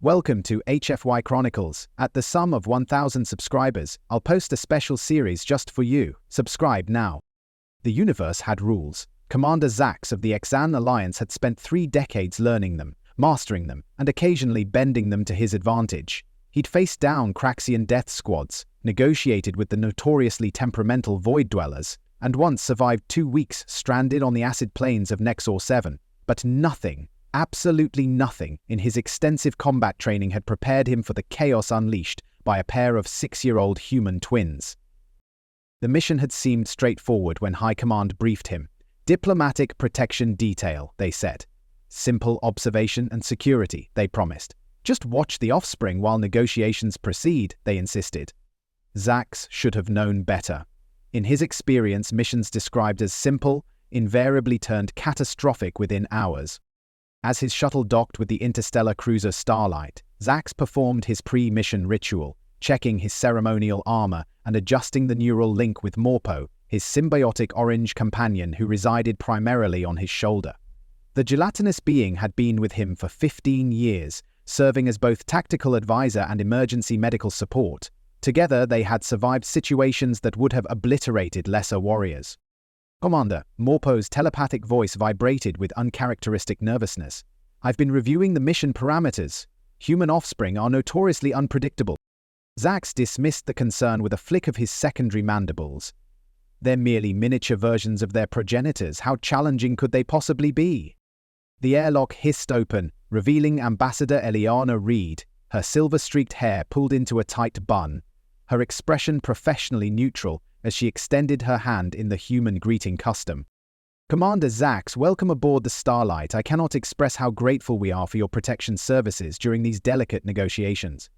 Welcome to HFY Chronicles. At the sum of 1,000 subscribers, I'll post a special series just for you. Subscribe now. The universe had rules. Commander Zax of the Xan Alliance had spent 3 decades learning them, mastering them, and occasionally bending them to his advantage. He'd faced down Craxian death squads, negotiated with the notoriously temperamental Void Dwellers, and once survived 2 weeks stranded on the acid plains of Nexor 7. But nothing, absolutely nothing, in his extensive combat training had prepared him for the chaos unleashed by a pair of 6-year-old human twins. The mission had seemed straightforward when High Command briefed him. Diplomatic protection detail, they said. Simple observation and security, they promised. Just watch the offspring while negotiations proceed, they insisted. Zax should have known better. In his experience, missions described as simple invariably turned catastrophic within hours. As his shuttle docked with the interstellar cruiser Starlight, Zax performed his pre-mission ritual, checking his ceremonial armor and adjusting the neural link with Morpo, his symbiotic orange companion who resided primarily on his shoulder. The gelatinous being had been with him for 15 years, serving as both tactical advisor and emergency medical support. Together, they had survived situations that would have obliterated lesser warriors. "Commander," Morpo's telepathic voice vibrated with uncharacteristic nervousness. "I've been reviewing the mission parameters. Human offspring are notoriously unpredictable." Zax dismissed the concern with a flick of his secondary mandibles. "They're merely miniature versions of their progenitors. How challenging could they possibly be?" The airlock hissed open, revealing Ambassador Eliana Reed, her silver-streaked hair pulled into a tight bun, her expression professionally neutral as she extended her hand in the human greeting custom. "Commander Zax, welcome aboard the Starlight. I cannot express how grateful we are for your protection services during these delicate negotiations."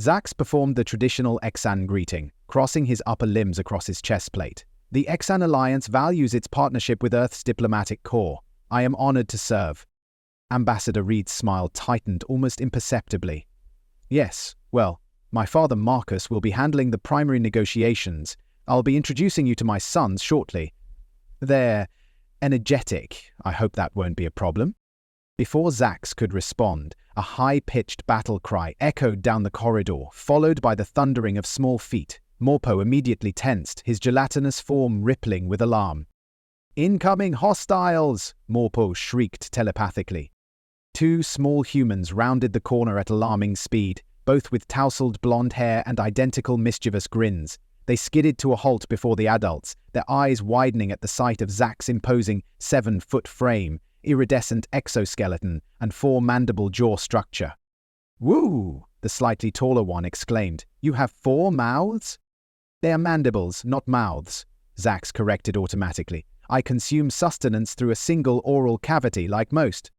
Zax performed the traditional Xan greeting, crossing his upper limbs across his chest plate. "The Xan Alliance values its partnership with Earth's diplomatic corps. I am honored to serve." Ambassador Reed's smile tightened almost imperceptibly. "Yes, well, my father Marcus will be handling the primary negotiations. I'll be introducing you to my sons shortly. They're energetic. I hope that won't be a problem." Before Zax could respond, a high-pitched battle cry echoed down the corridor, followed by the thundering of small feet. Morpo immediately tensed, his gelatinous form rippling with alarm. "Incoming hostiles!" Morpo shrieked telepathically. 2 small humans rounded the corner at alarming speed, both with tousled blonde hair and identical mischievous grins. They skidded to a halt before the adults, their eyes widening at the sight of Zax's imposing 7-foot frame, iridescent exoskeleton, and 4-mandible jaw structure. "Woo!" the slightly taller one exclaimed. "You have 4 mouths?" "They are mandibles, not mouths," Zax corrected automatically. "I consume sustenance through a single oral cavity like most."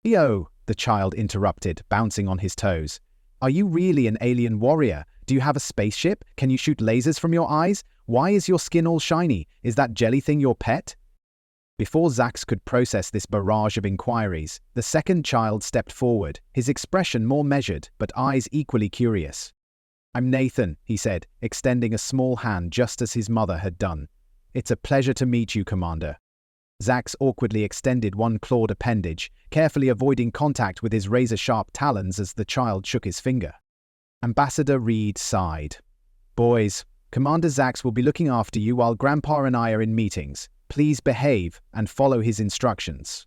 "Yo," the child interrupted, bouncing on his toes. "Are you really an alien warrior? Do you have a spaceship? Can you shoot lasers from your eyes? Why is your skin all shiny? Is that jelly thing your pet?" Before Zax could process this barrage of inquiries, the second child stepped forward, his expression more measured, but eyes equally curious. "I'm Nathan," he said, extending a small hand just as his mother had done. "It's a pleasure to meet you, Commander." Zax awkwardly extended one clawed appendage, carefully avoiding contact with his razor-sharp talons as the child shook his finger. Ambassador Reed sighed. "Boys, Commander Zax will be looking after you while Grandpa and I are in meetings. Please behave and follow his instructions."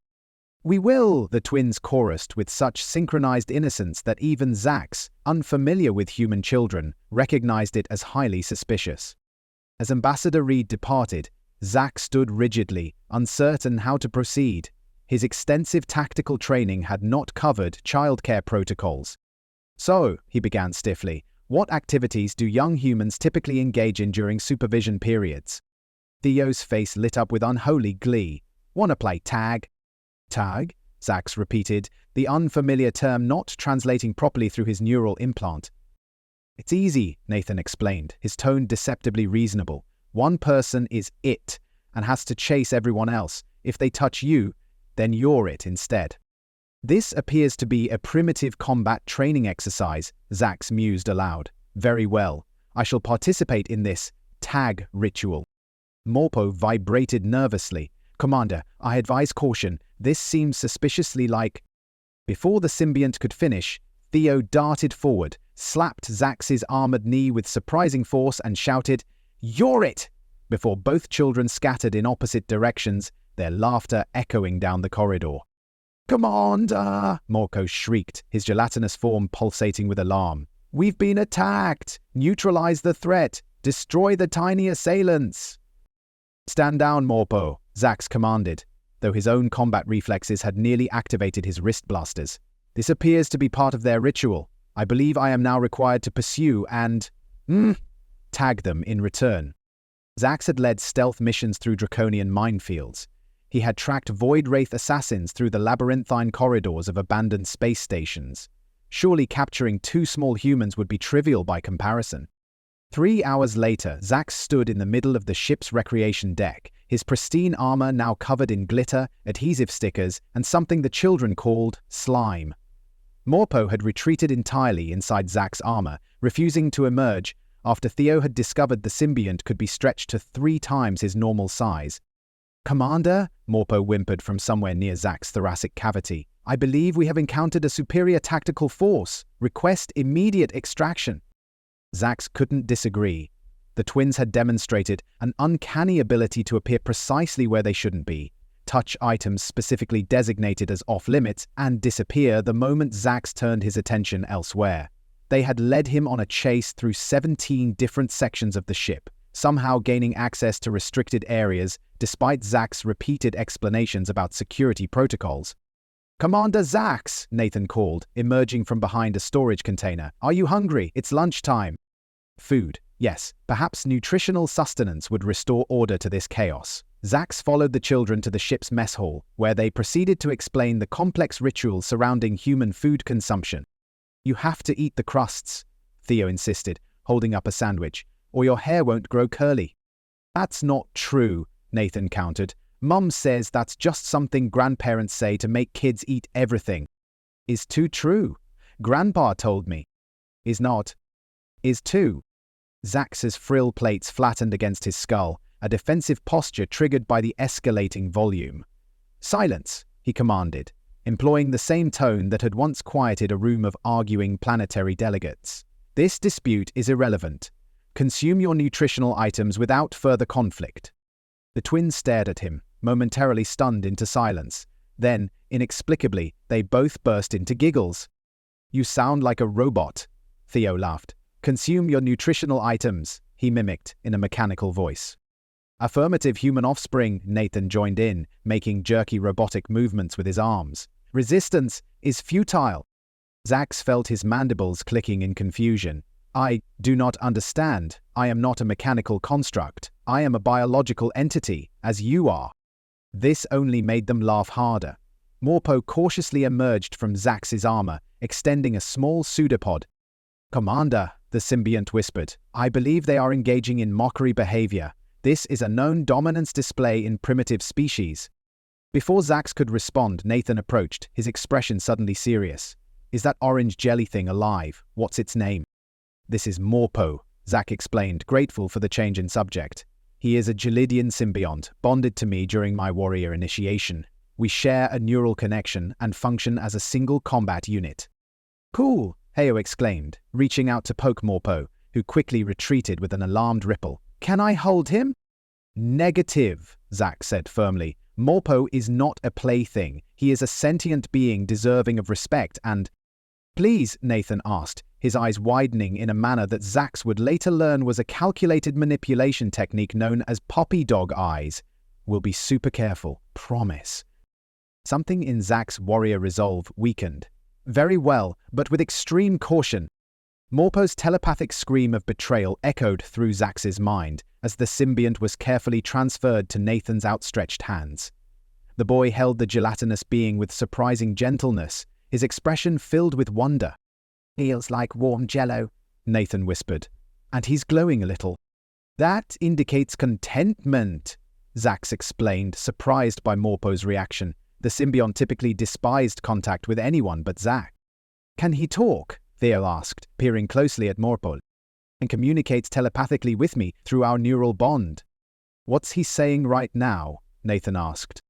"We will," the twins chorused with such synchronized innocence that even Zax, unfamiliar with human children, recognized it as highly suspicious. As Ambassador Reed departed, Zax stood rigidly, uncertain how to proceed. His extensive tactical training had not covered childcare protocols. "So," he began stiffly, "what activities do young humans typically engage in during supervision periods?" Theo's face lit up with unholy glee. "Wanna play tag?" "Tag?" Zax repeated, the unfamiliar term not translating properly through his neural implant. "It's easy," Nathan explained, his tone deceptively reasonable. "One person is it, and has to chase everyone else. If they touch you, then you're it instead." "This appears to be a primitive combat training exercise," Zax mused aloud. "Very well. I shall participate in this tag ritual." Morpo vibrated nervously. "Commander, I advise caution. This seems suspiciously like—" Before the symbiont could finish, Theo darted forward, slapped Zax's armored knee with surprising force and shouted, "You're it!" before both children scattered in opposite directions, their laughter echoing down the corridor. "Commander!" Morpo shrieked, his gelatinous form pulsating with alarm. "We've been attacked! Neutralize the threat! Destroy the tiny assailants!" "Stand down, Morpo," Zax commanded, though his own combat reflexes had nearly activated his wrist blasters. "This appears to be part of their ritual. I believe I am now required to pursue and tag them in return." Zax had led stealth missions through draconian minefields. He had tracked Void Wraith assassins through the labyrinthine corridors of abandoned space stations. Surely capturing 2 small humans would be trivial by comparison. 3 hours later, Zax stood in the middle of the ship's recreation deck, his pristine armor now covered in glitter, adhesive stickers, and something the children called slime. Morpo had retreated entirely inside Zax's armor, refusing to emerge after Theo had discovered the symbiont could be stretched to 3 times his normal size. "Commander," Morpo whimpered from somewhere near Zax's thoracic cavity, "I believe we have encountered a superior tactical force. Request immediate extraction." Zax couldn't disagree. The twins had demonstrated an uncanny ability to appear precisely where they shouldn't be, touch items specifically designated as off-limits, and disappear the moment Zax turned his attention elsewhere. They had led him on a chase through 17 different sections of the ship, somehow gaining access to restricted areas despite Zax's repeated explanations about security protocols. "Commander Zax," Nathan called, emerging from behind a storage container. "Are you hungry? It's lunchtime." Food. Yes, perhaps nutritional sustenance would restore order to this chaos. Zax followed the children to the ship's mess hall, where they proceeded to explain the complex rituals surrounding human food consumption. "You have to eat the crusts," Theo insisted, holding up a sandwich, "or your hair won't grow curly." "That's not true," Nathan countered. "Mum says that's just something grandparents say to make kids eat everything." "Is too true. Grandpa told me." "Is not. Is too." Zax's frill plates flattened against his skull, a defensive posture triggered by the escalating volume. "Silence," he commanded, employing the same tone that had once quieted a room of arguing planetary delegates. "This dispute is irrelevant. Consume your nutritional items without further conflict." The twins stared at him, momentarily stunned into silence. Then, inexplicably, they both burst into giggles. "You sound like a robot," Theo laughed. "Consume your nutritional items," he mimicked in a mechanical voice. "Affirmative human offspring," Nathan joined in, making jerky robotic movements with his arms. "Resistance is futile." Zax felt his mandibles clicking in confusion. "I do not understand. I am not a mechanical construct. I am a biological entity, as you are." This only made them laugh harder. Morpo cautiously emerged from Zax's armor, extending a small pseudopod. "Commander," the symbiont whispered, "I believe they are engaging in mockery behavior. This is a known dominance display in primitive species." Before Zax could respond, Nathan approached, his expression suddenly serious. "Is that orange jelly thing alive? What's its name?" "This is Morpo," Zax explained, grateful for the change in subject. "He is a Gelidian symbiont, bonded to me during my warrior initiation. We share a neural connection and function as a single combat unit." "Cool," Heo exclaimed, reaching out to poke Morpo, who quickly retreated with an alarmed ripple. "Can I hold him?" "Negative," Zax said firmly. "Morpo is not a plaything. He is a sentient being deserving of respect and—" "Please," Nathan asked, his eyes widening in a manner that Zax would later learn was a calculated manipulation technique known as poppy dog eyes. "We'll be super careful, promise." Something in Zax's warrior resolve weakened. "Very well, but with extreme caution." Morpo's telepathic scream of betrayal echoed through Zax's mind as the symbiont was carefully transferred to Nathan's outstretched hands. The boy held the gelatinous being with surprising gentleness, his expression filled with wonder. "Feels like warm jello," Nathan whispered. "And he's glowing a little." "That indicates contentment," Zax explained, surprised by Morpo's reaction. The symbiont typically despised contact with anyone but Zax. "Can he talk?" Theo asked, peering closely at Morpo. "And communicates telepathically with me through our neural bond." "What's he saying right now?" Nathan asked.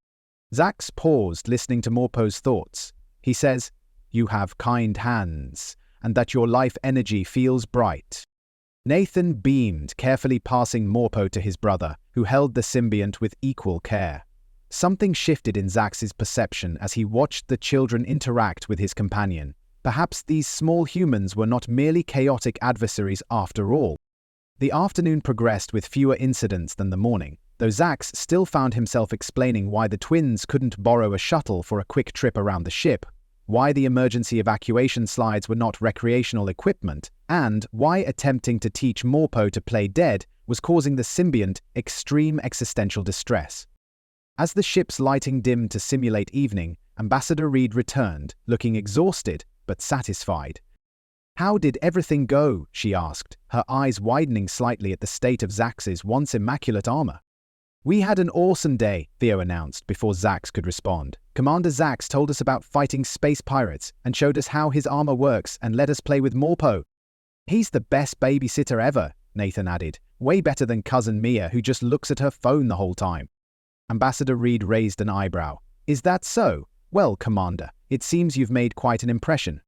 Zax paused, listening to Morpo's thoughts. "He says, 'You have kind hands. and that your life energy feels bright." Nathan beamed, carefully passing Morpo to his brother, who held the symbiont with equal care. Something shifted in Zax's perception as he watched the children interact with his companion. Perhaps these small humans were not merely chaotic adversaries after all. The afternoon progressed with fewer incidents than the morning, though Zax still found himself explaining why the twins couldn't borrow a shuttle for a quick trip around the ship, why the emergency evacuation slides were not recreational equipment, and why attempting to teach Morpo to play dead was causing the symbiont extreme existential distress. As the ship's lighting dimmed to simulate evening, Ambassador Reed returned, looking exhausted but satisfied. "How did everything go?" she asked, her eyes widening slightly at the state of Zax's once immaculate armor. "We had an awesome day," Theo announced before Zax could respond. "Commander Zax told us about fighting space pirates and showed us how his armor works and let us play with Morpo." "He's the best babysitter ever," Nathan added. "Way better than Cousin Mia, who just looks at her phone the whole time." Ambassador Reed raised an eyebrow. "Is that so? Well, Commander, it seems you've made quite an impression."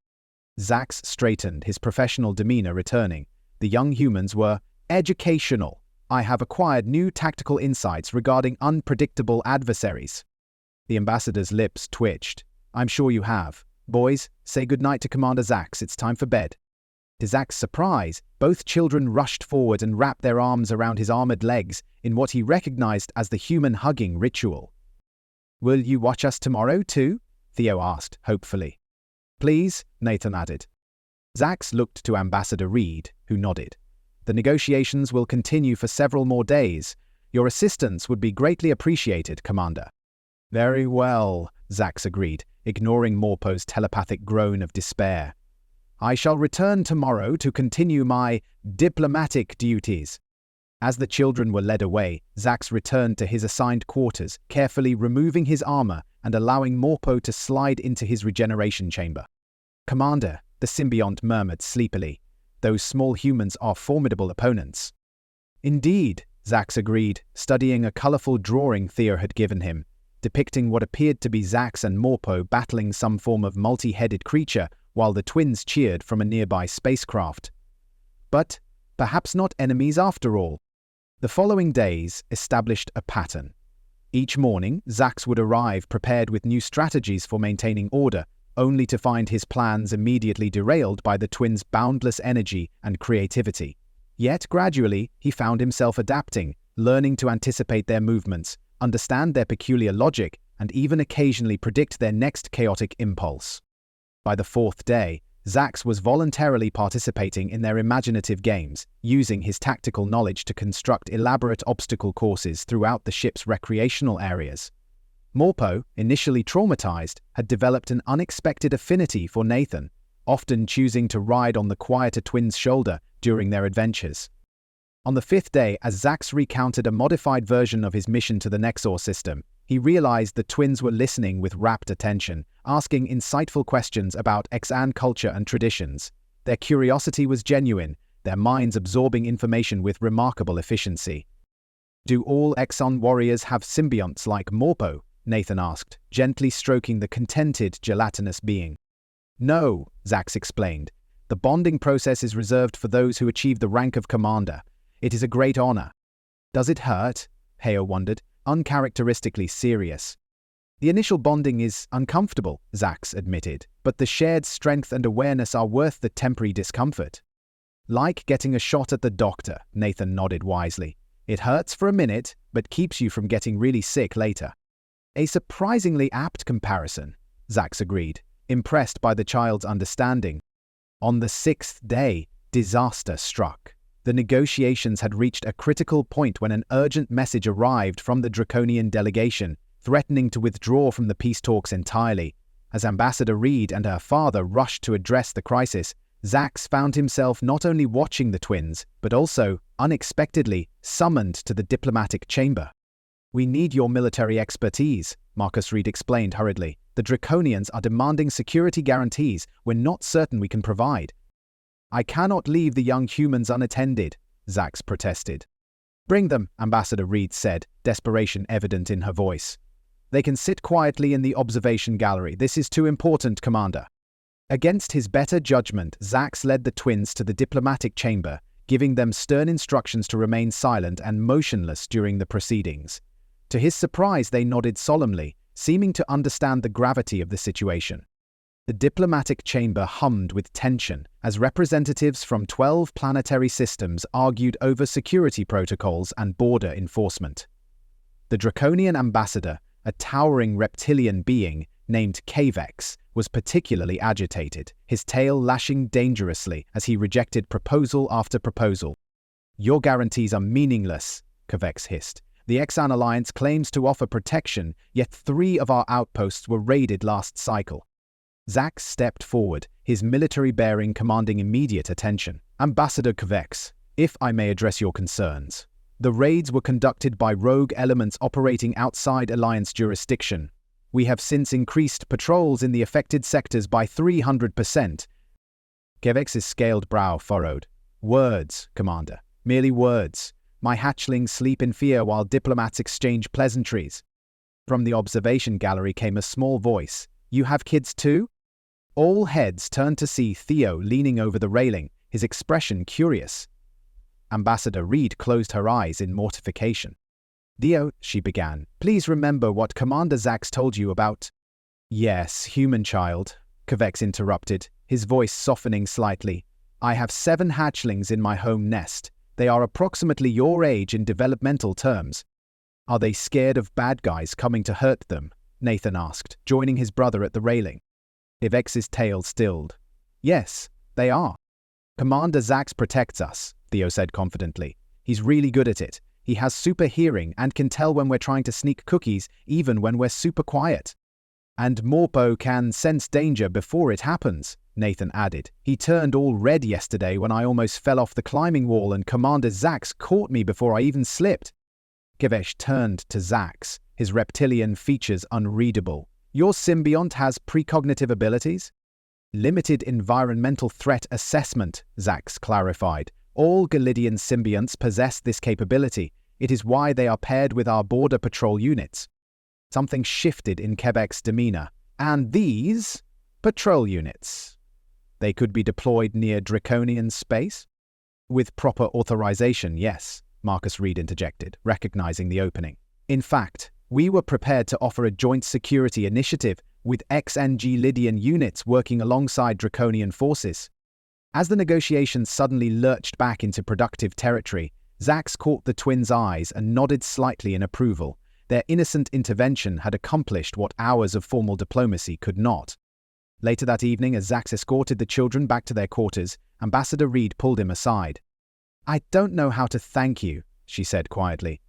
Zax straightened, his professional demeanor returning. The young humans were educational. "I have acquired new tactical insights regarding unpredictable adversaries." The ambassador's lips twitched. "I'm sure you have. Boys, say goodnight to Commander Zax. It's time for bed." To Zax's surprise, both children rushed forward and wrapped their arms around his armored legs in what he recognized as the human hugging ritual. "Will you watch us tomorrow too?" Theo asked, hopefully. "Please," Nathan added. Zax looked to Ambassador Reed, who nodded. "The negotiations will continue for several more days. Your assistance would be greatly appreciated, Commander." "Very well," Zax agreed, ignoring Morpo's telepathic groan of despair. "I shall return tomorrow to continue my diplomatic duties." As the children were led away, Zax returned to his assigned quarters, carefully removing his armor and allowing Morpo to slide into his regeneration chamber. "Commander," the symbiont murmured sleepily, "those small humans are formidable opponents." "Indeed," Zax agreed, studying a colorful drawing Theo had given him, depicting what appeared to be Zax and Morpo battling some form of multi-headed creature while the twins cheered from a nearby spacecraft. But perhaps not enemies after all. The following days established a pattern. Each morning, Zax would arrive prepared with new strategies for maintaining order, only to find his plans immediately derailed by the twins' boundless energy and creativity. Yet gradually, he found himself adapting, learning to anticipate their movements, understand their peculiar logic, and even occasionally predict their next chaotic impulse. By the fourth day, Zax was voluntarily participating in their imaginative games, using his tactical knowledge to construct elaborate obstacle courses throughout the ship's recreational areas. Morpo, initially traumatized, had developed an unexpected affinity for Nathan, often choosing to ride on the quieter twins' shoulder during their adventures. On the fifth day, as Zax recounted a modified version of his mission to the Nexor system, he realized the twins were listening with rapt attention, asking insightful questions about Exan culture and traditions. Their curiosity was genuine, their minds absorbing information with remarkable efficiency. "Do all Exan warriors have symbionts like Morpo?" Nathan asked, gently stroking the contented, gelatinous being. "No," Zax explained. "The bonding process is reserved for those who achieve the rank of commander. It is a great honor." "Does it hurt?" Heo wondered, uncharacteristically serious. "The initial bonding is uncomfortable," Zax admitted, "but the shared strength and awareness are worth the temporary discomfort." "Like getting a shot at the doctor," Nathan nodded wisely. "It hurts for a minute, but keeps you from getting really sick later." "A surprisingly apt comparison," Zax agreed, impressed by the child's understanding. On the sixth day, disaster struck. The negotiations had reached a critical point when an urgent message arrived from the Draconian delegation, threatening to withdraw from the peace talks entirely. As Ambassador Reed and her father rushed to address the crisis, Zax found himself not only watching the twins, but also, unexpectedly, summoned to the diplomatic chamber. "We need your military expertise," Marcus Reed explained hurriedly. "The Draconians are demanding security guarantees we're not certain we can provide." "I cannot leave the young humans unattended," Zax protested. "Bring them," Ambassador Reed said, desperation evident in her voice. "They can sit quietly in the observation gallery. This is too important, Commander." Against his better judgment, Zax led the twins to the diplomatic chamber, giving them stern instructions to remain silent and motionless during the proceedings. To his surprise, they nodded solemnly, seeming to understand the gravity of the situation. The diplomatic chamber hummed with tension as representatives from 12 planetary systems argued over security protocols and border enforcement. The draconian ambassador, a towering reptilian being named Kavex, was particularly agitated, his tail lashing dangerously as he rejected proposal after proposal. "Your guarantees are meaningless," Kavex hissed. "The Exan Alliance claims to offer protection, yet 3 of our outposts were raided last cycle." Zax stepped forward, his military bearing commanding immediate attention. "Ambassador Kavex, if I may address your concerns. The raids were conducted by rogue elements operating outside Alliance jurisdiction. We have since increased patrols in the affected sectors by 300%. Kavex's scaled brow furrowed. "Words, Commander. Merely words. My hatchlings sleep in fear while diplomats exchange pleasantries." From the observation gallery came a small voice. "You have kids too?" All heads turned to see Theo leaning over the railing, his expression curious. Ambassador Reed closed her eyes in mortification. "Theo," she began, "please remember what Commander Zax told you about—" "Yes, human child," Kavex interrupted, his voice softening slightly. "I have 7 hatchlings in my home nest. They are approximately your age in developmental terms." "Are they scared of bad guys coming to hurt them?" Nathan asked, joining his brother at the railing. Kavex's tail stilled. "Yes, they are. Commander Zax protects us," Theo said confidently. "He's really good at it. He has super hearing and can tell when we're trying to sneak cookies, even when we're super quiet. And Morpo can sense danger before it happens," Nathan added. "He turned all red yesterday when I almost fell off the climbing wall and Commander Zax caught me before I even slipped." Kavesh turned to Zax, his reptilian features unreadable. "Your symbiont has precognitive abilities?" "Limited environmental threat assessment," Zax clarified. "All Galidian symbionts possess this capability. It is why they are paired with our border patrol units." Something shifted in Quebec's demeanor. "And these? Patrol units? They could be deployed near Draconian space?" "With proper authorization, yes," Marcus Reed interjected, recognizing the opening. "In fact, we were prepared to offer a joint security initiative with XNG Lydian units working alongside Draconian forces." As the negotiations suddenly lurched back into productive territory, Zax caught the twins' eyes and nodded slightly in approval. Their innocent intervention had accomplished what hours of formal diplomacy could not. Later that evening, as Zax escorted the children back to their quarters, Ambassador Reed pulled him aside. "I don't know how to thank you," she said quietly.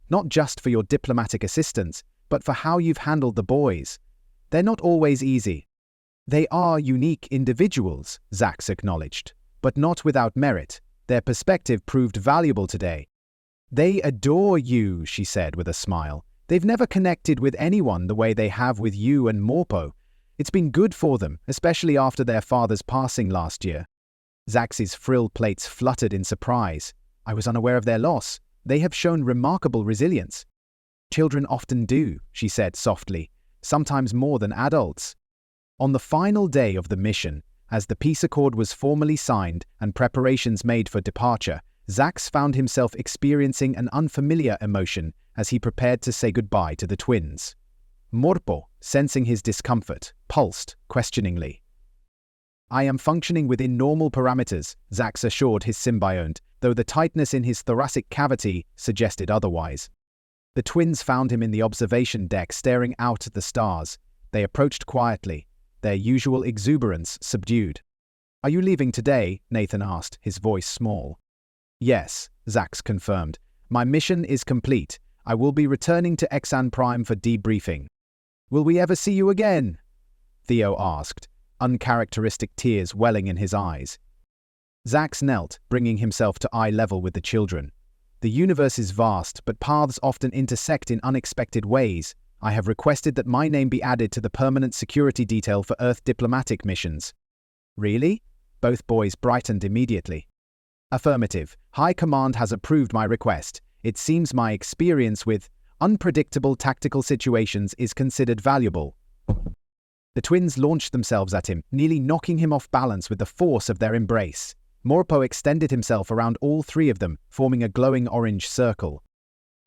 "Not just for your diplomatic assistance, but for how you've handled the boys. They're not always easy." "They are unique individuals," Zax acknowledged, "but not without merit. Their perspective proved valuable today." "They adore you," she said with a smile. "They've never connected with anyone the way they have with you and Morpo. It's been good for them, especially after their father's passing last year." Zax's frill plates fluttered in surprise. "I was unaware of their loss. They have shown remarkable resilience." "Children often do," she said softly, "sometimes more than adults." On the final day of the mission, as the peace accord was formally signed and preparations made for departure, Zax found himself experiencing an unfamiliar emotion as he prepared to say goodbye to the twins. Morpo, sensing his discomfort, pulsed questioningly. "I am functioning within normal parameters," Zax assured his symbiont, though the tightness in his thoracic cavity suggested otherwise. The twins found him in the observation deck staring out at the stars. They approached quietly, their usual exuberance subdued. "Are you leaving today?" Nathan asked, his voice small. "Yes," Zax confirmed. "My mission is complete. I will be returning to Exan Prime for debriefing." "Will we ever see you again?" Theo asked, uncharacteristic tears welling in his eyes. Zax knelt, bringing himself to eye level with the children. "The universe is vast, but paths often intersect in unexpected ways. I have requested that my name be added to the permanent security detail for Earth diplomatic missions." "Really?" Both boys brightened immediately. "Affirmative. High Command has approved my request. It seems my experience with unpredictable tactical situations is considered valuable." The twins launched themselves at him, nearly knocking him off balance with the force of their embrace. Morpo extended himself around all three of them, forming a glowing orange circle.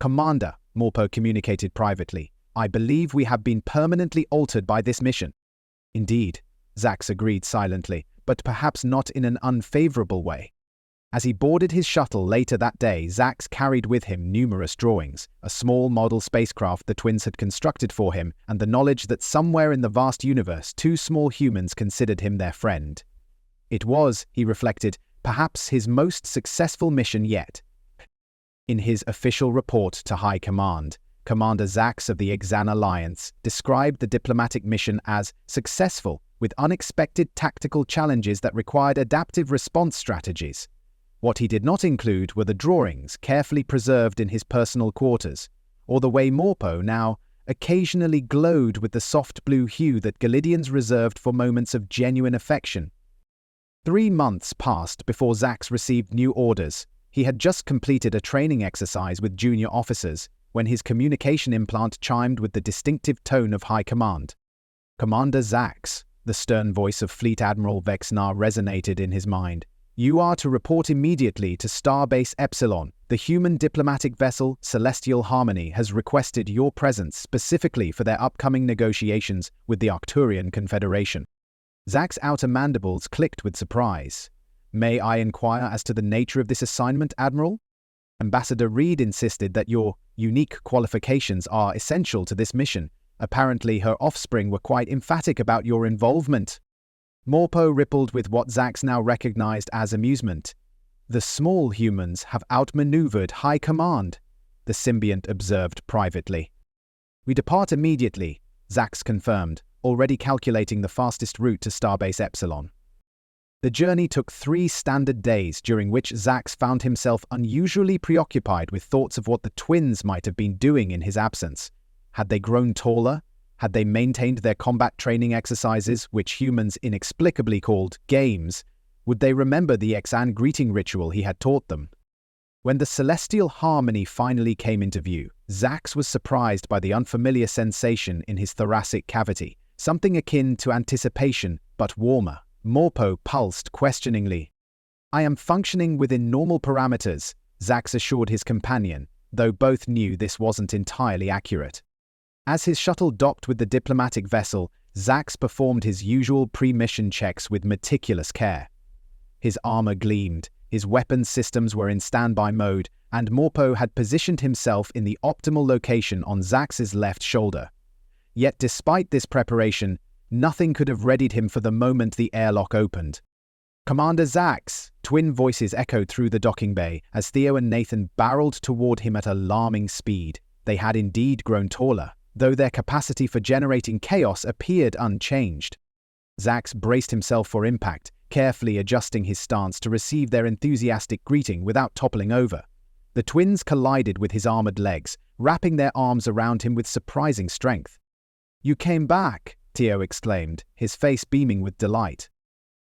"Commander," Morpo communicated privately, "I believe we have been permanently altered by this mission." "Indeed," Zax agreed silently, but perhaps not in an unfavorable way. As he boarded his shuttle later that day, Zax carried with him numerous drawings, a small model spacecraft the twins had constructed for him, and the knowledge that somewhere in the vast universe 2 small humans considered him their friend. It was, he reflected, perhaps his most successful mission yet. In his official report to High Command, Commander Zax of the Exan Alliance described the diplomatic mission as successful, with unexpected tactical challenges that required adaptive response strategies. What he did not include were the drawings carefully preserved in his personal quarters, or the way Morpo now occasionally glowed with the soft blue hue that Galidians reserved for moments of genuine affection. 3 months passed before Zax received new orders. He had just completed a training exercise with junior officers when his communication implant chimed with the distinctive tone of High Command. "Commander Zax," the stern voice of Fleet Admiral Vexnar resonated in his mind. "You are to report immediately to Starbase Epsilon. The human diplomatic vessel Celestial Harmony has requested your presence specifically for their upcoming negotiations with the Arcturian Confederation." Zax's outer mandibles clicked with surprise. "May I inquire as to the nature of this assignment, Admiral?" Ambassador Reed insisted that your unique qualifications are essential to this mission. Apparently, her offspring were quite emphatic about your involvement. Morpo rippled with what Zax now recognized as amusement. "The small humans have outmaneuvered High Command," the symbiont observed privately. "We depart immediately," Zax confirmed, already calculating the fastest route to Starbase Epsilon. The journey took 3 standard days, during which Zax found himself unusually preoccupied with thoughts of what the twins might have been doing in his absence. Had they grown taller? Had they maintained their combat training exercises, which humans inexplicably called games? Would they remember the Exan greeting ritual he had taught them? When the Celestial Harmony finally came into view, Zax was surprised by the unfamiliar sensation in his thoracic cavity, something akin to anticipation, but warmer. Morpo pulsed questioningly. "I am functioning within normal parameters," Zax assured his companion, though both knew this wasn't entirely accurate. As his shuttle docked with the diplomatic vessel, Zax performed his usual pre-mission checks with meticulous care. His armor gleamed, his weapons systems were in standby mode, and Morpo had positioned himself in the optimal location on Zax's left shoulder. Yet despite this preparation, nothing could have readied him for the moment the airlock opened. "Commander Zax!" Twin voices echoed through the docking bay as Theo and Nathan barreled toward him at alarming speed. They had indeed grown taller, though their capacity for generating chaos appeared unchanged. Zax braced himself for impact, carefully adjusting his stance to receive their enthusiastic greeting without toppling over. The twins collided with his armored legs, wrapping their arms around him with surprising strength. "You came back!" Theo exclaimed, his face beaming with delight.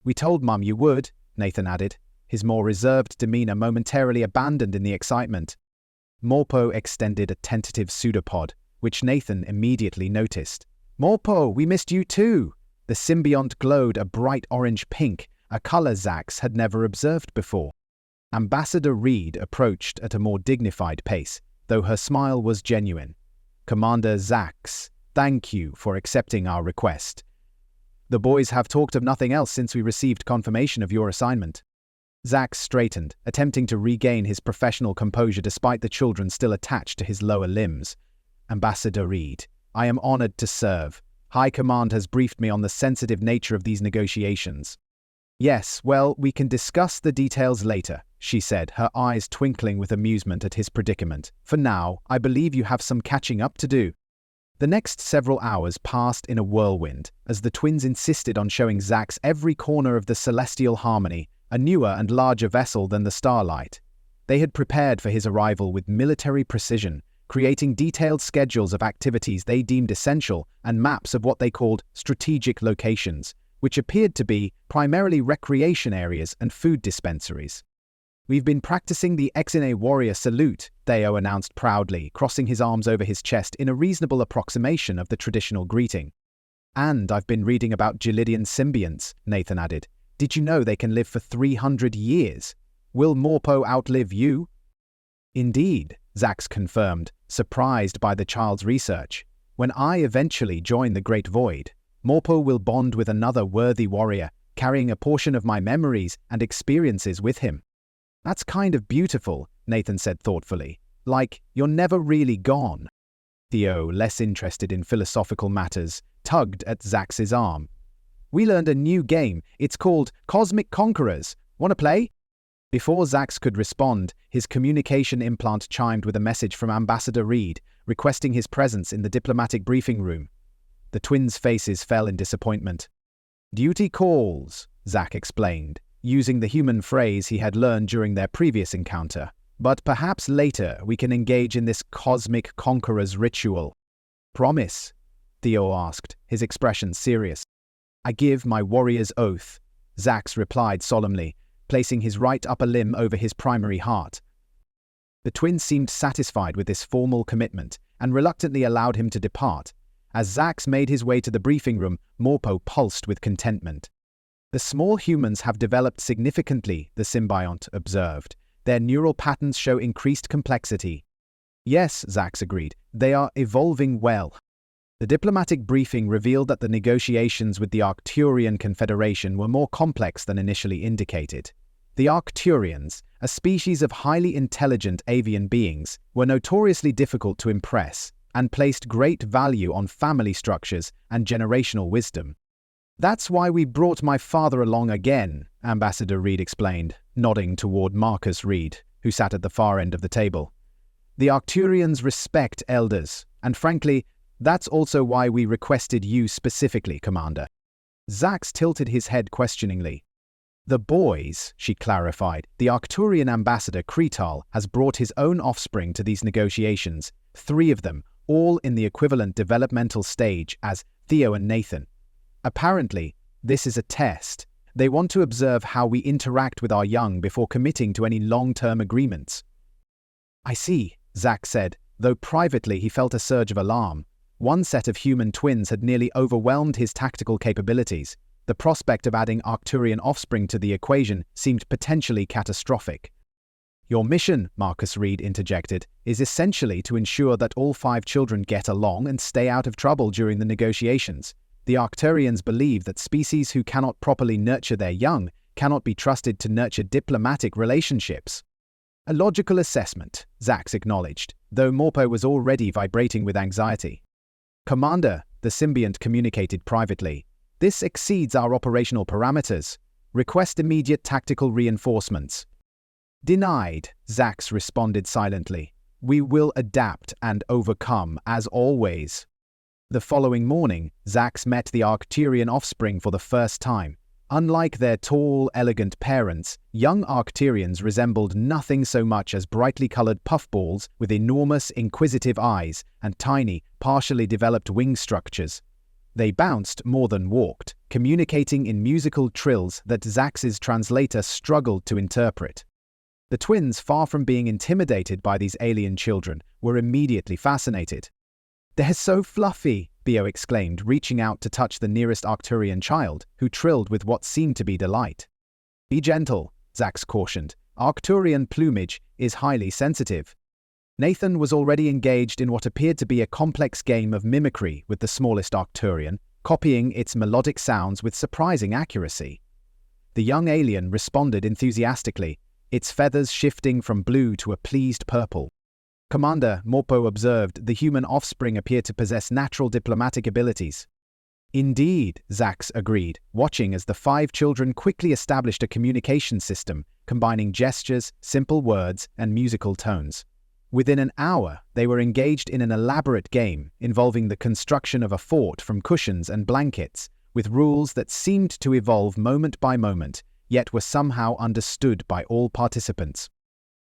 "We told Mum you would," Nathan added, his more reserved demeanor momentarily abandoned in the excitement. Morpo extended a tentative pseudopod, which Nathan immediately noticed. "Morpo, we missed you too!" The symbiont glowed a bright orange pink, a color Zax had never observed before. Ambassador Reed approached at a more dignified pace, though her smile was genuine. "Commander Zax, thank you for accepting our request. The boys have talked of nothing else since we received confirmation of your assignment." Zax straightened, attempting to regain his professional composure despite the children still attached to his lower limbs. "Ambassador Reed, I am honored to serve. High Command has briefed me on the sensitive nature of these negotiations." "Yes, well, we can discuss the details later," she said, her eyes twinkling with amusement at his predicament. "For now, I believe you have some catching up to do." The next several hours passed in a whirlwind, as the twins insisted on showing Zax every corner of the Celestial Harmony, a newer and larger vessel than the Starlight. They had prepared for his arrival with military precision, creating detailed schedules of activities they deemed essential and maps of what they called strategic locations, which appeared to be primarily recreation areas and food dispensaries. "We've been practicing the Exine warrior salute," Theo announced proudly, crossing his arms over his chest in a reasonable approximation of the traditional greeting. And I've been reading about Gelidian symbionts, Nathan added. Did you know they can live for 300 years? Will Morpo outlive you? Indeed, Zax confirmed, surprised by the child's research. When I eventually join the Great Void, Morpo will bond with another worthy warrior, carrying a portion of my memories and experiences with him. That's kind of beautiful, Nathan said thoughtfully. Like, you're never really gone. Theo, less interested in philosophical matters, tugged at Zax's arm. We learned a new game. It's called Cosmic Conquerors. Want to play? Before Zax could respond, his communication implant chimed with a message from Ambassador Reed, requesting his presence in the diplomatic briefing room. The twins' faces fell in disappointment. Duty calls, Zax explained, using the human phrase he had learned during their previous encounter. But perhaps later we can engage in this Cosmic Conquerors ritual. Promise? Theo asked, his expression serious. I give my warrior's oath, Zax replied solemnly, placing his right upper limb over his primary heart. The twins seemed satisfied with this formal commitment and reluctantly allowed him to depart. As Zax made his way to the briefing room, Morpo pulsed with contentment. The small humans have developed significantly, the symbiont observed. Their neural patterns show increased complexity. Yes, Zax agreed, they are evolving well. The diplomatic briefing revealed that the negotiations with the Arcturian Confederation were more complex than initially indicated. The Arcturians, a species of highly intelligent avian beings, were notoriously difficult to impress and placed great value on family structures and generational wisdom. That's why we brought my father along again, Ambassador Reed explained, nodding toward Marcus Reed, who sat at the far end of the table. The Arcturians respect elders, and frankly, that's also why we requested you specifically, Commander. Zax tilted his head questioningly. The boys, she clarified, the Arcturian ambassador Kretal has brought his own offspring to these negotiations, 3 of them, all in the equivalent developmental stage as Theo and Nathan. Apparently, this is a test. They want to observe how we interact with our young before committing to any long-term agreements. I see, Zax said, though privately he felt a surge of alarm. One set of human twins had nearly overwhelmed his tactical capabilities. The prospect of adding Arcturian offspring to the equation seemed potentially catastrophic. Your mission, Marcus Reed interjected, is essentially to ensure that all 5 children get along and stay out of trouble during the negotiations. The Arcturians believe that species who cannot properly nurture their young cannot be trusted to nurture diplomatic relationships. A logical assessment, Zax acknowledged, though Morpo was already vibrating with anxiety. Commander, the symbiont communicated privately. This exceeds our operational parameters. Request immediate tactical reinforcements. Denied, Zax responded silently. We will adapt and overcome, as always. The following morning, Zax met the Arcturian offspring for the first time. Unlike their tall, elegant parents, young Arcturians resembled nothing so much as brightly colored puffballs with enormous, inquisitive eyes and tiny, partially developed wing structures. They bounced more than walked, communicating in musical trills that Zax's translator struggled to interpret. The twins, far from being intimidated by these alien children, were immediately fascinated. They're so fluffy, Theo exclaimed, reaching out to touch the nearest Arcturian child, who trilled with what seemed to be delight. Be gentle, Zax cautioned. Arcturian plumage is highly sensitive. Nathan was already engaged in what appeared to be a complex game of mimicry with the smallest Arcturian, copying its melodic sounds with surprising accuracy. The young alien responded enthusiastically, its feathers shifting from blue to a pleased purple. Commander, Morpo observed, the human offspring appeared to possess natural diplomatic abilities. Indeed, Zax agreed, watching as the 5 children quickly established a communication system, combining gestures, simple words, and musical tones. Within an hour, they were engaged in an elaborate game involving the construction of a fort from cushions and blankets, with rules that seemed to evolve moment by moment, yet were somehow understood by all participants.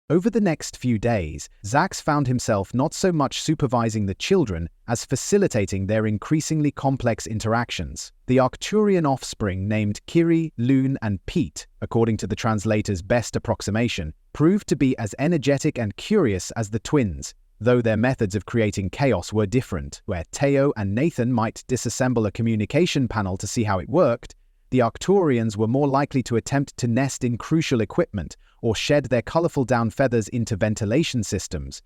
Over the next few days, Zax found himself not so much supervising the children as facilitating their increasingly complex interactions. The Arcturian offspring named Kiri, Loon, and Pete, according to the translator's best approximation, proved to be as energetic and curious as the twins, though their methods of creating chaos were different. Where Teo and Nathan might disassemble a communication panel to see how it worked, the Arcturians were more likely to attempt to nest in crucial equipment or shed their colorful down feathers into ventilation systems.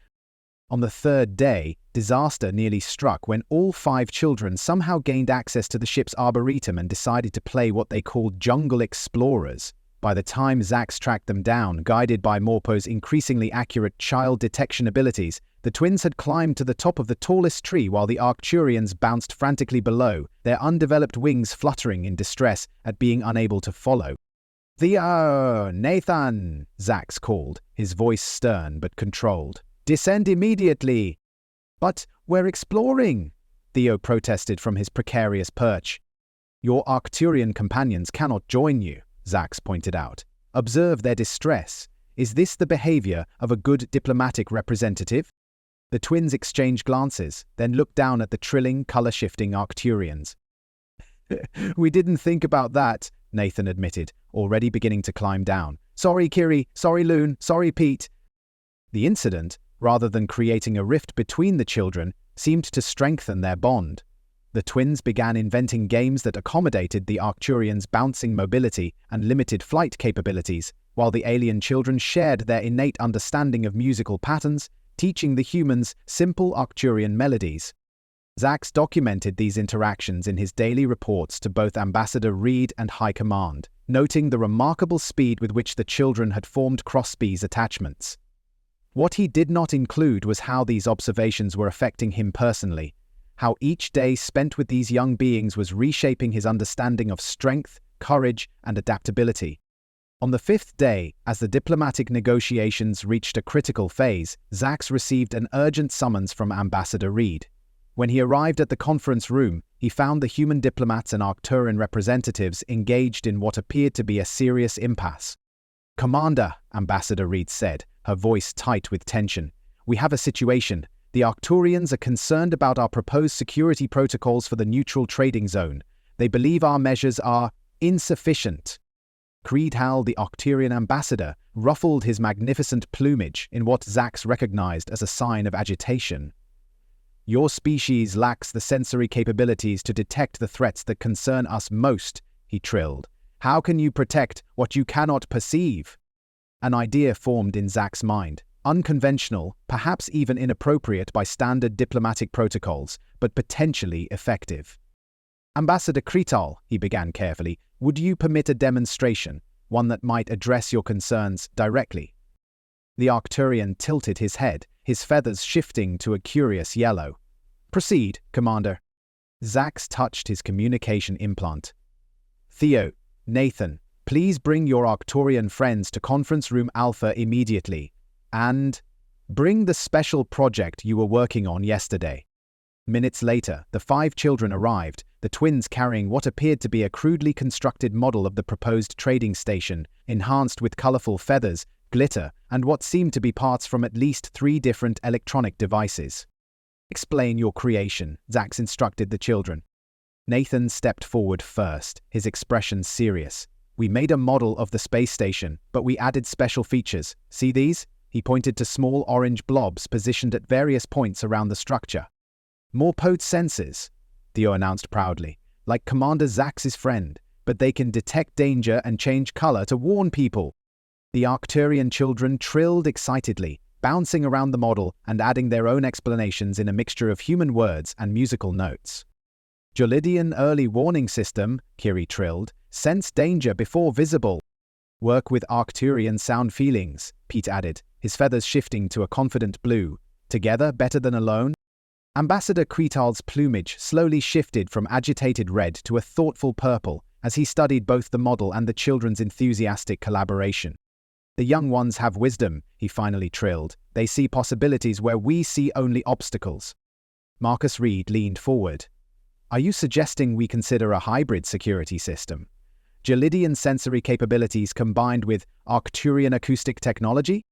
On the third day, disaster nearly struck when all 5 children somehow gained access to the ship's arboretum and decided to play what they called jungle explorers. By the time Zax tracked them down, guided by Morpo's increasingly accurate child detection abilities, the twins had climbed to the top of the tallest tree while the Arcturians bounced frantically below, their undeveloped wings fluttering in distress at being unable to follow. "Theo! Nathan!" Zax called, his voice stern but controlled. "Descend immediately!" "But we're exploring!" Theo protested from his precarious perch. "Your Arcturian companions cannot join you," Zax pointed out. "Observe their distress. Is this the behavior of a good diplomatic representative?" The twins exchanged glances, then looked down at the trilling, color-shifting Arcturians. "We didn't think about that," Nathan admitted, already beginning to climb down. "Sorry, Kiri. Sorry, Loon. Sorry, Pete." The incident, rather than creating a rift between the children, seemed to strengthen their bond. The twins began inventing games that accommodated the Arcturians' bouncing mobility and limited flight capabilities, while the alien children shared their innate understanding of musical patterns, teaching the humans simple Arcturian melodies. Zax documented these interactions in his daily reports to both Ambassador Reed and High Command, noting the remarkable speed with which the children had formed cross-species attachments. What he did not include was how these observations were affecting him personally, how each day spent with these young beings was reshaping his understanding of strength, courage, and adaptability. On the 5th day, as the diplomatic negotiations reached a critical phase, Zax received an urgent summons from Ambassador Reed. When he arrived at the conference room, he found the human diplomats and Arcturian representatives engaged in what appeared to be a serious impasse. "Commander," Ambassador Reed said, her voice tight with tension, "we have a situation. The Arcturians are concerned about our proposed security protocols for the neutral trading zone. They believe our measures are insufficient." Creedhal, the Arcturian ambassador, ruffled his magnificent plumage in what Zax recognized as a sign of agitation. "Your species lacks the sensory capabilities to detect the threats that concern us most," he trilled. "How can you protect what you cannot perceive?" An idea formed in Zax's mind. Unconventional, perhaps even inappropriate by standard diplomatic protocols, but potentially effective. "Ambassador Creedhal," he began carefully, "would you permit a demonstration, one that might address your concerns directly?" The Arcturian tilted his head, his feathers shifting to a curious yellow. "Proceed, Commander." Zax touched his communication implant. "Theo, Nathan, please bring your Arcturian friends to Conference Room Alpha immediately. And bring the special project you were working on yesterday." Minutes later, the 5 children arrived, the twins carrying what appeared to be a crudely constructed model of the proposed trading station, enhanced with colorful feathers, glitter, and what seemed to be parts from at least 3 different electronic devices. "Explain your creation," Zax instructed the children. Nathan stepped forward first, his expression serious. "We made a model of the space station, but we added special features. See these?" He pointed to small orange blobs positioned at various points around the structure. "Morpo sensors," Theo announced proudly, "like Commander Zax's friend, but they can detect danger and change color to warn people." The Arcturian children trilled excitedly, bouncing around the model and adding their own explanations in a mixture of human words and musical notes. "Jolidian early warning system," Kiri trilled, "sense danger before visible." "Work with Arcturian sound feelings," Pete added, his feathers shifting to a confident blue. "Together better than alone." Ambassador Creedhal's plumage slowly shifted from agitated red to a thoughtful purple as he studied both the model and the children's enthusiastic collaboration. "The young ones have wisdom," he finally trilled. "They see possibilities where we see only obstacles." Marcus Reed leaned forward. "Are you suggesting we consider a hybrid security system? Jolidian sensory capabilities combined with Arcturian acoustic technology?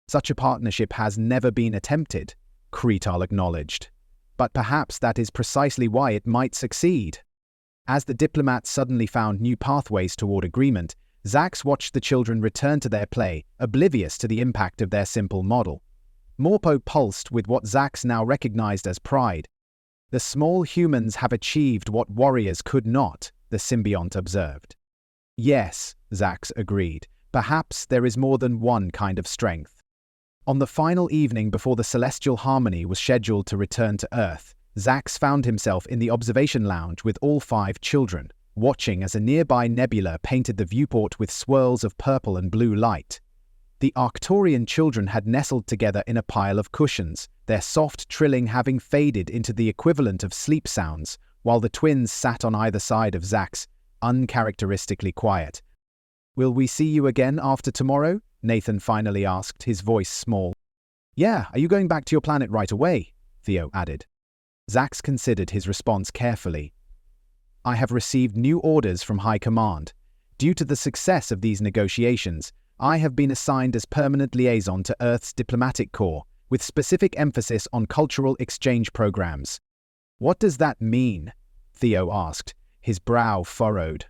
Such a partnership has never been attempted," Creedhal acknowledged. "But perhaps that is precisely why it might succeed." As the diplomats suddenly found new pathways toward agreement, Zax watched the children return to their play, oblivious to the impact of their simple model. Morpo pulsed with what Zax now recognized as pride. The small humans have achieved what warriors could not, the symbiont observed. Yes, Zax agreed. Perhaps there is more than one kind of strength. On the final evening before the Celestial Harmony was scheduled to return to Earth, Zax found himself in the observation lounge with all 5 children, watching as a nearby nebula painted the viewport with swirls of purple and blue light. The Arcturian children had nestled together in a pile of cushions, their soft trilling having faded into the equivalent of sleep sounds, while the twins sat on either side of Zax, uncharacteristically quiet. "Will we see you again after tomorrow?" Nathan finally asked, his voice small. "Yeah, are you going back to your planet right away?" Theo added. Zax considered his response carefully. "I have received new orders from High Command. Due to the success of these negotiations, I have been assigned as permanent liaison to Earth's diplomatic corps, with specific emphasis on cultural exchange programs." "What does that mean?" Theo asked, his brow furrowed.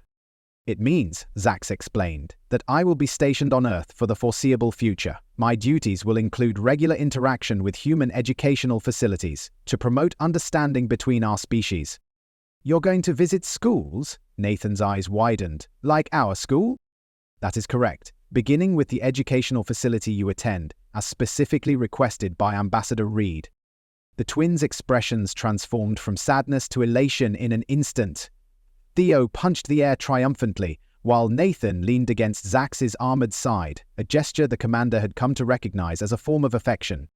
"It means," Zax explained, "that I will be stationed on Earth for the foreseeable future. My duties will include regular interaction with human educational facilities to promote understanding between our species." "You're going to visit schools?" Nathan's eyes widened. "Like our school?" "That is correct, beginning with the educational facility you attend, as specifically requested by Ambassador Reed." The twins' expressions transformed from sadness to elation in an instant. Theo punched the air triumphantly, while Nathan leaned against Zax's armored side, a gesture the commander had come to recognize as a form of affection.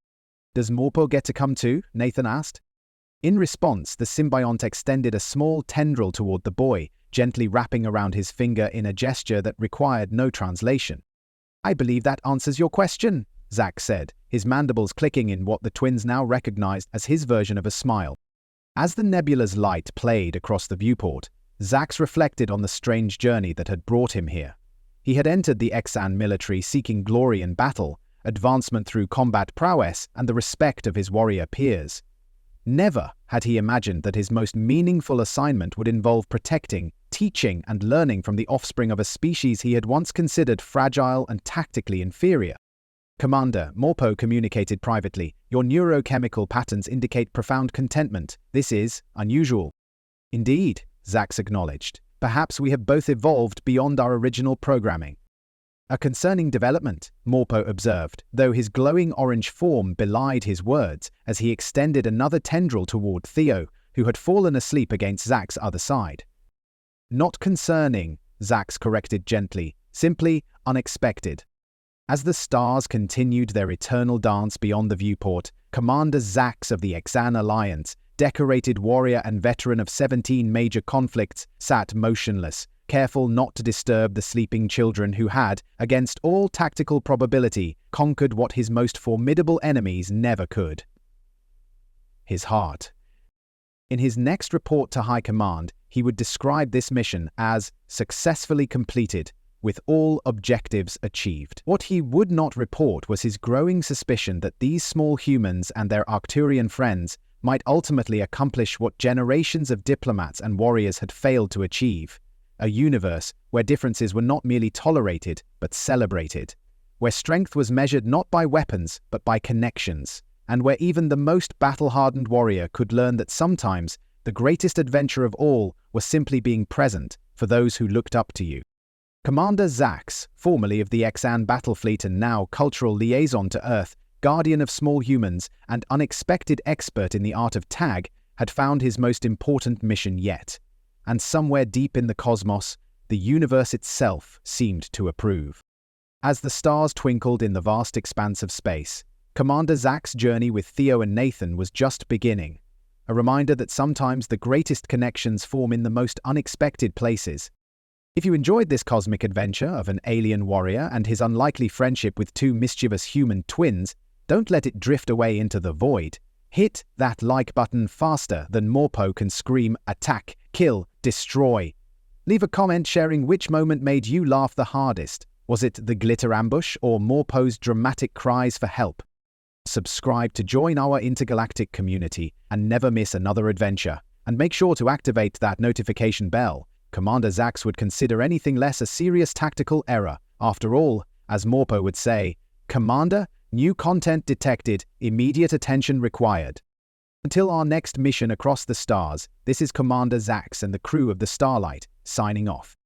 "Does Morpo get to come too?" Nathan asked. In response, the symbiont extended a small tendril toward the boy, gently wrapping around his finger in a gesture that required no translation. "I believe that answers your question," Zax said, his mandibles clicking in what the twins now recognized as his version of a smile. As the nebula's light played across the viewport, Zax reflected on the strange journey that had brought him here. He had entered the Exan military seeking glory in battle, advancement through combat prowess, and the respect of his warrior peers. Never had he imagined that his most meaningful assignment would involve protecting, teaching, and learning from the offspring of a species he had once considered fragile and tactically inferior. "Commander," Morpo communicated privately, "your neurochemical patterns indicate profound contentment. This is unusual." "Indeed," Zax acknowledged. "Perhaps we have both evolved beyond our original programming." "A concerning development," Morpo observed, though his glowing orange form belied his words as he extended another tendril toward Theo, who had fallen asleep against Zax's other side. "Not concerning," Zax corrected gently, "simply unexpected." As the stars continued their eternal dance beyond the viewport, Commander Zax of the Exan Alliance, decorated warrior and veteran of 17 major conflicts, sat motionless, careful not to disturb the sleeping children who had, against all tactical probability, conquered what his most formidable enemies never could: his heart. In his next report to High Command, he would describe this mission as successfully completed, with all objectives achieved. What he would not report was his growing suspicion that these small humans and their Arcturian friends might ultimately accomplish what generations of diplomats and warriors had failed to achieve: a universe where differences were not merely tolerated but celebrated, where strength was measured not by weapons but by connections, and where even the most battle-hardened warrior could learn that sometimes the greatest adventure of all was simply being present for those who looked up to you. Commander Zax, formerly of the Exan Battlefleet and now cultural liaison to Earth, guardian of small humans, and unexpected expert in the art of tag, had found his most important mission yet. And somewhere deep in the cosmos, the universe itself seemed to approve. As the stars twinkled in the vast expanse of space, Commander Zax's journey with Theo and Nathan was just beginning, a reminder that sometimes the greatest connections form in the most unexpected places. If you enjoyed this cosmic adventure of an alien warrior and his unlikely friendship with 2 mischievous human twins, don't let it drift away into the void. Hit that like button faster than Morpo can scream attack, kill, destroy. Leave a comment sharing which moment made you laugh the hardest. Was it the glitter ambush or Morpo's dramatic cries for help? Subscribe to join our intergalactic community and never miss another adventure. And make sure to activate that notification bell. Commander Zax would consider anything less a serious tactical error. After all, as Morpo would say, "Commander, New content detected, immediate attention required. Until our next mission across the stars, this is Commander Zax and the crew of the Starlight, signing off.